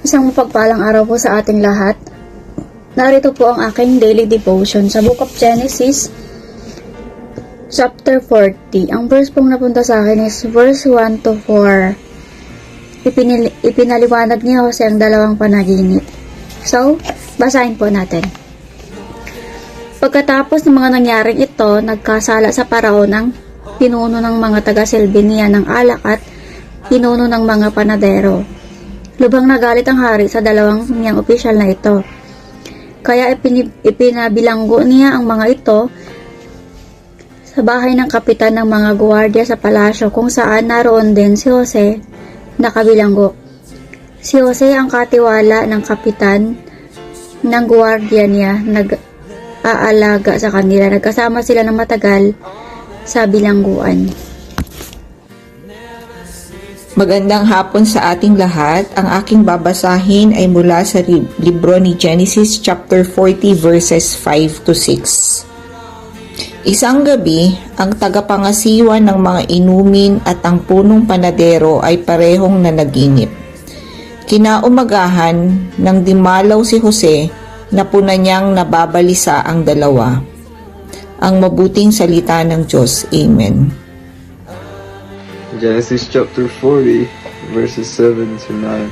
Isang mapagpalang araw po sa ating lahat. Narito po ang aking daily devotion sa Book of Genesis, chapter 40. Ang verse pong napunta sa akin is verse 1 to 4. Ipinaliwanag ni Jose ang dalawang panaginip. So, basahin po natin. Pagkatapos ng mga nangyaring ito, nagkasala sa paraon ang pinuno ng mga taga-silbi niya ng alak at pinuno ng mga panadero. Lubhang nagalit ang hari sa dalawang niyang opisyal na ito. Kaya ipinabilanggo niya ang mga ito sa bahay ng kapitan ng mga guwardiya sa palasyo kung saan naroon din si Jose nakabilanggo. Si Jose ang katiwala ng kapitan ng guwardiya niya, nag-aalaga sa kanila. Nagkasama sila ng matagal sa bilangguan. Magandang hapon sa ating lahat. Ang aking babasahin ay mula sa libro ni Genesis chapter 40 verses 5 to 6. Isang gabi, ang tagapangasiwa ng mga inumin at ang punong panadero ay parehong nanaginip. Kinaumagahan, nang dimalaw si Jose, napuna niyang nababalisa ang dalawa. Ang mabuting salita ng Diyos. Amen. Genesis chapter 40, verses 7 to 9.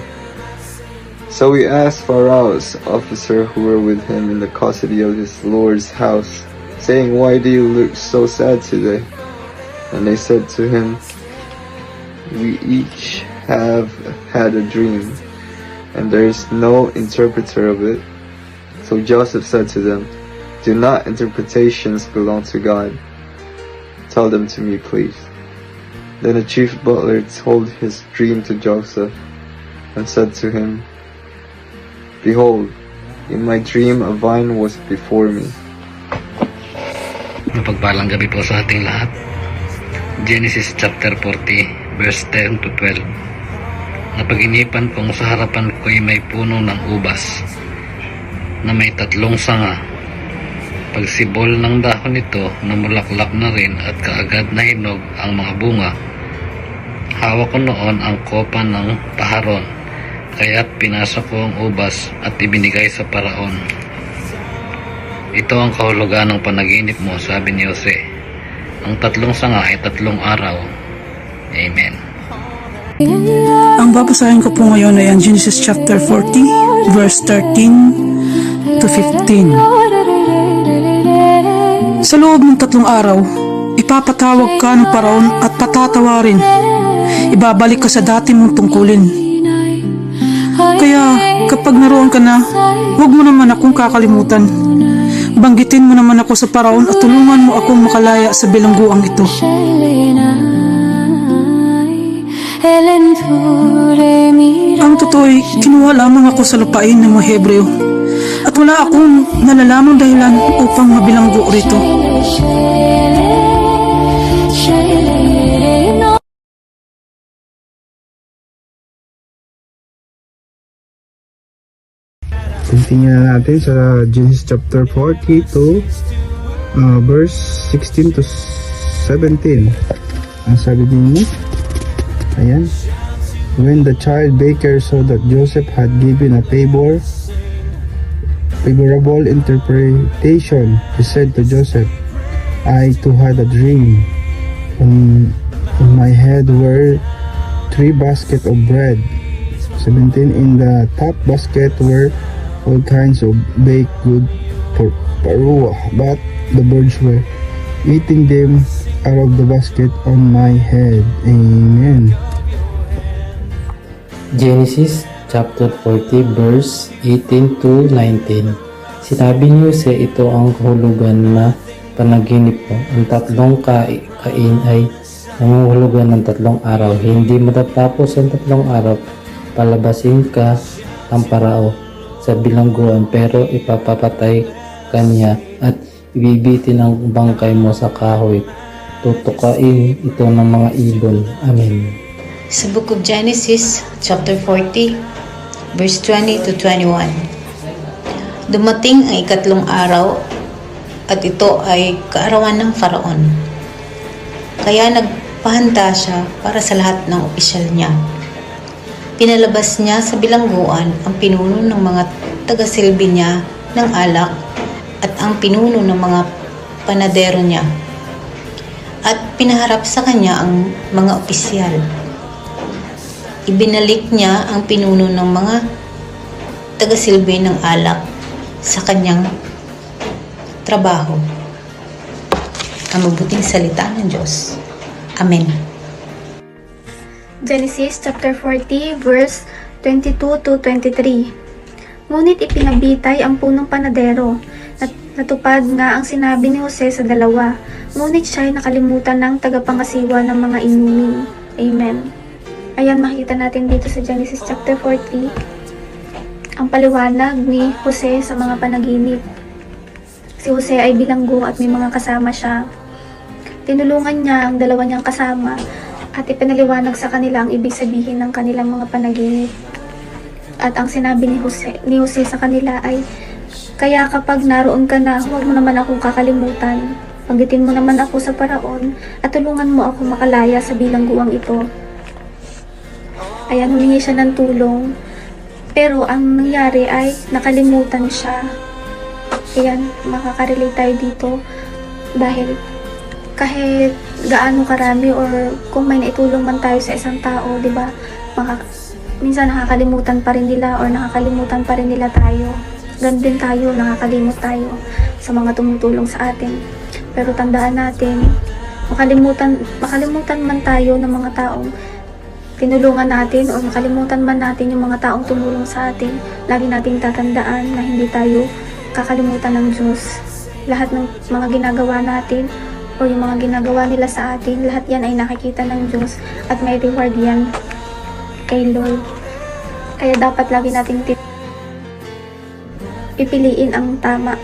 So he asked Pharaoh's officer who were with him in the custody of his lord's house, saying, "Why do you look so sad today?" And they said to him, "We each have had a dream, and there is no interpreter of it." So Joseph said to them, "Do not interpretations belong to God? Tell them to me, please." Then the chief butler told his dream to Joseph, and said to him, "Behold, in my dream a vine was before me." Mapagpalang gabi po sa ating lahat. Genesis chapter 40, verse 10 to 12. Napaginipan kong sa harapan ko'y may puno ng ubas na may 3 sanga. Pagsibol ng dahon nito, namulaklak na rin at kaagad na hinog ang mga bunga. Hawak ko noon ang kopa ng paharon, kaya't pinasok ko ang ubas at ibinigay sa paraon. Ito ang kahulugan ng panaginip mo, sabi ni Jose. Ang 3 sanga ay 3 araw. Amen. Ang babasahin ko po ngayon ay ang Genesis chapter 40, verse 13 to 15. Sa loob ng 3 araw, ipapatawag ka ng paraon at patatawarin. Ibabalik ka sa dati mong tungkulin. Kaya kapag naroon ka na, huwag mo naman akong kakalimutan. Banggitin mo naman ako sa paraon at tulungan mo akong makalaya sa bilangguang ito. Ang totoo'y kinuha lamang ako sa lupain ng mga Hebreo at wala akong nalalamang dahilan upang mabilanggo rito. Continue na natin sa Genesis chapter 40 to verse 16 to 17. Ang sabi din mo, ayan. When the child baker saw that Joseph had given a favorable interpretation, he said to Joseph, "I too had a dream. On my head were 3 baskets of bread. 17 in the top basket were all kinds of baked good for paruwa, but the birds were eating them out of the basket on my head." Amen. Genesis chapter 40 verse 18 to 19. Sinabi ni Jose, ito ang kahulugan na panaginip mo. Ang 3 kain ay nangungulugan ng 3 araw. Hindi matatapos ang 3 araw. Palabasin ka ang parao sa bilangguan, pero ipapapatay ka niya at ibibitin ang bangkay mo sa kahoy. Tutukain ito ng mga ibon. Amen. Sa Book of Genesis, chapter 40, verse 20 to 21. Dumating ang 3 araw at ito ay kaarawan ng Faraon. Kaya nagpahanda siya para sa lahat ng opisyal niya. Ipinalabas niya sa bilangguan ang pinuno ng mga taga-silbi niya ng alak at ang pinuno ng mga panadero niya. At pinaharap sa kanya ang mga opisyal. Ibinalik niya ang pinuno ng mga taga-silbi ng alak sa kanyang trabaho. Ang mabuting salita ng Diyos. Amen. Genesis chapter 40 verse 22 to 23. Ngunit ipinabitay ang punong panadero. Natupad nga ang sinabi ni Jose sa dalawa. Ngunit siya ay nakalimutan ng tagapangasiwa ng mga inumin. Amen. Ayan, makikita natin dito sa Genesis chapter 40 ang paliwanag ni Jose sa mga panaginip. Si Jose ay bilanggo at may mga kasama siya. Tinulungan niya ang dalawa niyang kasama at ipinaliwanag sa kanila ang ibig sabihin ng kanilang mga panaginip. At ang sinabi ni Jose sa kanila ay, kaya kapag naroon ka na, huwag mo naman akong kakalimutan. Pagditin mo naman ako sa paraon at tulungan mo ako makalaya sa bilangguang ito. Ayan, humingi siya ng tulong. Pero ang nangyari ay nakalimutan siya. Ayan, makakarelate tayo dito. Dahil kahit gaano karami or kung may naitulong man tayo sa isang tao, di ba? Minsan nakakalimutan pa rin nila or nakakalimutan pa rin nila tayo. Ganun din tayo, nakakalimot tayo sa mga tumutulong sa atin. Pero tandaan natin, makalimutan man tayo ng mga taong tinulungan natin o makalimutan man natin yung mga taong tumulong sa atin, lagi nating tatandaan na hindi tayo kakalimutan ng Diyos. Lahat ng mga ginagawa natin o yung mga ginagawa nila sa atin, lahat yan ay nakikita ng Diyos at may reward yan kay Lord. Kaya dapat lagi nating pipiliin ang tama.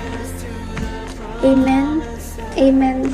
Amen. Amen.